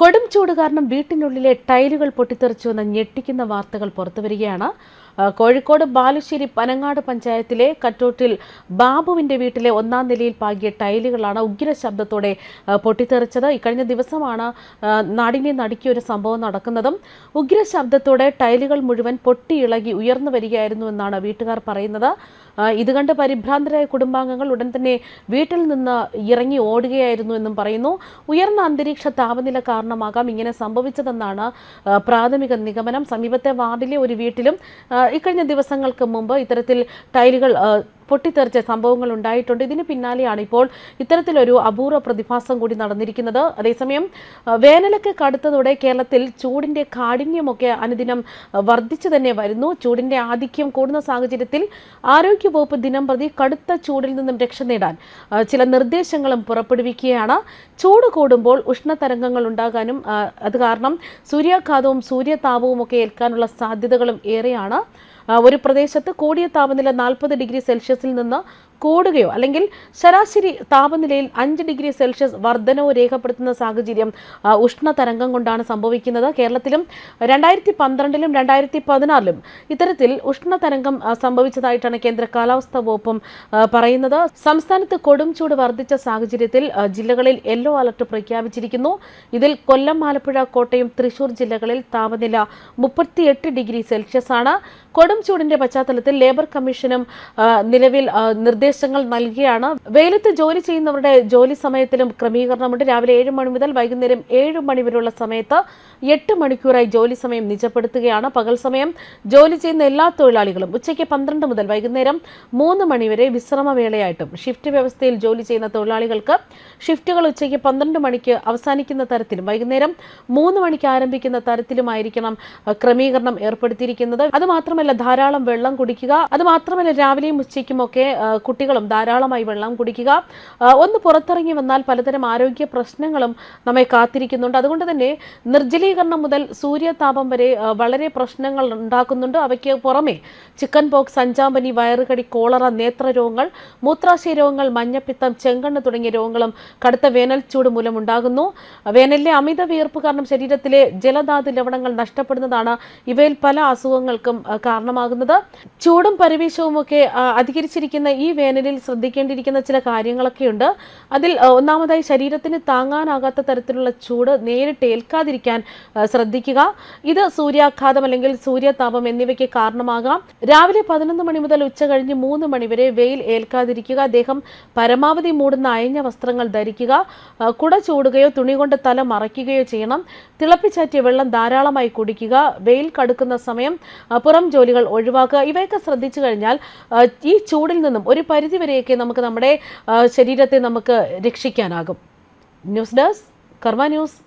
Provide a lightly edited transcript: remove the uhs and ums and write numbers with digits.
കൊടും ചൂട് കാരണം വീട്ടിനുള്ളിലെ ടൈലുകൾ പൊട്ടിത്തെറിച്ചുവെന്ന ഞെട്ടിക്കുന്ന വാർത്തകൾ പുറത്തുവരികയാണ്. കോഴിക്കോട് ബാലുശ്ശേരി പനങ്ങാട് പഞ്ചായത്തിലെ കറ്റോട്ടിൽ ബാബുവിന്റെ വീട്ടിലെ ഒന്നാം നിലയിൽ പാകിയ ടൈലുകളാണ് ഉഗ്രശബ്ദത്തോടെ പൊട്ടിത്തെറിച്ചത്. ഇക്കഴിഞ്ഞ ദിവസമാണ് നാടിനെ നടുക്കിയ ഒരു സംഭവം നടക്കുന്നതും. ഉഗ്രശബ്ദത്തോടെ ടൈലുകൾ മുഴുവൻ പൊട്ടിയിളകി ഉയർന്നു വരികയായിരുന്നു എന്നാണ് വീട്ടുകാർ പറയുന്നത്. ഇത് കണ്ട് പരിഭ്രാന്തരായ കുടുംബാംഗങ്ങൾ ഉടൻ തന്നെ വീട്ടിൽ നിന്ന് ഇറങ്ങി ഓടുകയായിരുന്നു എന്നും പറയുന്നു. ഉയർന്ന അന്തരീക്ഷ താപനില കാരണമാകാം ഇങ്ങനെ സംഭവിച്ചതെന്നാണ് പ്രാഥമിക നിഗമനം. സമീപത്തെ വാർഡിലെ ഒരു വീട്ടിലും ഇക്കഴിഞ്ഞ ദിവസങ്ങൾക്ക് മുമ്പ് ഇത്തരത്തിൽ ടൈലുകൾ പൊട്ടിത്തെറിച്ച സംഭവങ്ങൾ ഉണ്ടായിട്ടുണ്ട്. ഇതിന് പിന്നാലെയാണ് ഇപ്പോൾ ഇത്തരത്തിലൊരു അപൂർവ പ്രതിഭാസം കൂടി നടന്നിരിക്കുന്നത്. അതേസമയം വേനലൊക്കെ കടുത്തതോടെ കേരളത്തിൽ ചൂടിന്റെ കാഠിന്യമൊക്കെ അനുദിനം വർദ്ധിച്ചു തന്നെ വരുന്നു. ചൂടിന്റെ ആധിക്യം കൂടുന്ന സാഹചര്യത്തിൽ ആരോഗ്യവകുപ്പ് ദിനംപ്രതി കടുത്ത ചൂടിൽ നിന്നും രക്ഷ നേടാൻ ചില നിർദ്ദേശങ്ങളും പുറപ്പെടുവിക്കുകയാണ്. ചൂട് കൂടുമ്പോൾ ഉഷ്ണതരംഗങ്ങൾ ഉണ്ടാകാനും അത് കാരണം സൂര്യാഘാതവും സൂര്യതാപവും ഒക്കെ ഏൽക്കാനുള്ള സാധ്യതകളും ഏറെയാണ്. ഒരു പ്രദേശത്ത് കൂടിയ താപനില 40 ഡിഗ്രി സെൽഷ്യസിൽ നിന്ന് കൂടുകയോ അല്ലെങ്കിൽ ശരാശരി താപനിലയിൽ 5 ഡിഗ്രി സെൽഷ്യസ് വർധനവോ രേഖപ്പെടുത്തുന്ന സാഹചര്യം ഉഷ്ണതരംഗം കൊണ്ടാണ് സംഭവിക്കുന്നത്. കേരളത്തിലും 2012-ലും 2016-ലും ഇത്തരത്തിൽ ഉഷ്ണതരംഗം സംഭവിച്ചതായിട്ടാണ് കേന്ദ്ര കാലാവസ്ഥാ വകുപ്പും പറയുന്നത്. സംസ്ഥാനത്ത് കൊടും ചൂട് വർദ്ധിച്ച സാഹചര്യത്തിൽ ജില്ലകളിൽ യെല്ലോ അലർട്ട് പ്രഖ്യാപിച്ചിരിക്കുന്നു. ഇതിൽ കൊല്ലം, ആലപ്പുഴ, കോട്ടയം, തൃശൂർ ജില്ലകളിൽ താപനില 38 ഡിഗ്രി സെൽഷ്യസ് ആണ്. കൊടും ചൂടിന്റെ പശ്ചാത്തലത്തിൽ ലേബർ കമ്മീഷനും നിലവിൽ നിർദ്ദേശങ്ങൾ നൽകിയാണ്. വെയിലത്ത് ജോലി ചെയ്യുന്നവരുടെ ജോലി സമയത്തിലും ക്രമീകരണമുണ്ട്. രാവിലെ 7 മണി മുതൽ വൈകുന്നേരം 7 മണി വരെയുള്ള സമയത്ത് 8 മണിക്കൂറായി ജോലി സമയം നിജപ്പെടുത്തുകയാണ്. പകൽ സമയം ജോലി ചെയ്യുന്ന എല്ലാ തൊഴിലാളികളും ഉച്ചയ്ക്ക് 12 മുതൽ വൈകുന്നേരം 3 മണി വരെ വിശ്രമവേളയായിട്ടും ഷിഫ്റ്റ് വ്യവസ്ഥയിൽ ജോലി ചെയ്യുന്ന തൊഴിലാളികൾക്ക് ഷിഫ്റ്റുകൾ ഉച്ചയ്ക്ക് 12 മണിക്ക് അവസാനിക്കുന്ന തരത്തിലും വൈകുന്നേരം 3 മണിക്ക് ആരംഭിക്കുന്ന തരത്തിലുമായിരിക്കണം ക്രമീകരണം ഏർപ്പെടുത്തിയിരിക്കുന്നത്. അതുമാത്രമല്ല ധാരാളം വെള്ളം കുടിക്കുക. അതുമാത്രമല്ല രാവിലെയും ഉച്ചയ്ക്കുമൊക്കെ കുട്ടികളും ധാരാളമായി വെള്ളം കുടിക്കുക. ഒന്ന് പുറത്തിറങ്ങി വന്നാൽ പലതരം ആരോഗ്യ പ്രശ്നങ്ങളും നമ്മെ കാത്തിരിക്കുന്നുണ്ട്. അതുകൊണ്ട് തന്നെ നിർജ്ജലീകരണം മുതൽ സൂര്യതാപം വരെ വളരെ പ്രശ്നങ്ങൾ ഉണ്ടാക്കുന്നുണ്ട്. അവയ്ക്ക് പുറമെ ചിക്കൻ പോക്സ്, അഞ്ചാമ്പനി, വയറുകടി, കോളറ, നേത്രരോഗങ്ങൾ, മൂത്രാശയ രോഗങ്ങൾ, മഞ്ഞപ്പിത്തം, ചെങ്കണ്ണ് തുടങ്ങിയ രോഗങ്ങളും കടുത്ത വേനൽ ചൂട് മൂലം ഉണ്ടാകുന്നു. വേനലിലെ അമിത വിയർപ്പ് കാരണം ശരീരത്തിലെ ജലധാതു ലവണങ്ങൾ നഷ്ടപ്പെടുന്നതാണ് ഇവയിൽ പല അസുഖങ്ങൾക്കും കാരണമാകുന്നത്. ചൂടും പരിവേശവും ഒക്കെ അധികരിച്ചിരിക്കുന്ന ഈ വേനലിൽ ശ്രദ്ധിക്കേണ്ടിയിരിക്കുന്ന ചില കാര്യങ്ങളൊക്കെയുണ്ട്. അതിൽ ഒന്നാമതായി ശരീരത്തിന് താങ്ങാനാകാത്ത തരത്തിലുള്ള ചൂട് നേരിട്ട് ഏൽക്കാതിരിക്കാൻ ശ്രദ്ധിക്കുക. ഇത് സൂര്യാഘാതം അല്ലെങ്കിൽ സൂര്യതാപം എന്നിവയ്ക്ക് കാരണമാകാം. രാവിലെ 11 മണി മുതൽ ഉച്ച കഴിഞ്ഞ് 3 മണി വരെ വെയിൽ ഏൽക്കാതിരിക്കുക. ദേഹം പരമാവധി മൂടുന്ന അയഞ്ഞ വസ്ത്രങ്ങൾ ധരിക്കുക. കുട ചൂടുകയോ തുണി കൊണ്ട് തല മറയ്ക്കുകയോ ചെയ്യണം. തിളപ്പിച്ചാറ്റിയ വെള്ളം ധാരാളമായി കുടിക്കുക. വെയിൽ കടുക്കുന്ന സമയം പുറം ജോലികൾ ഒഴിവാക്കുക. ഇവയൊക്കെ ശ്രദ്ധിച്ചു കഴിഞ്ഞാൽ ഈ ചൂടിൽ നിന്നും ഒരു പരിധിവരെയൊക്കെ നമുക്ക് നമ്മുടെ ശരീരത്തെ നമുക്ക് രക്ഷിക്കാനാകും. ന്യൂസ് ഡെസ്ക് കർമ്മ ന്യൂസ്.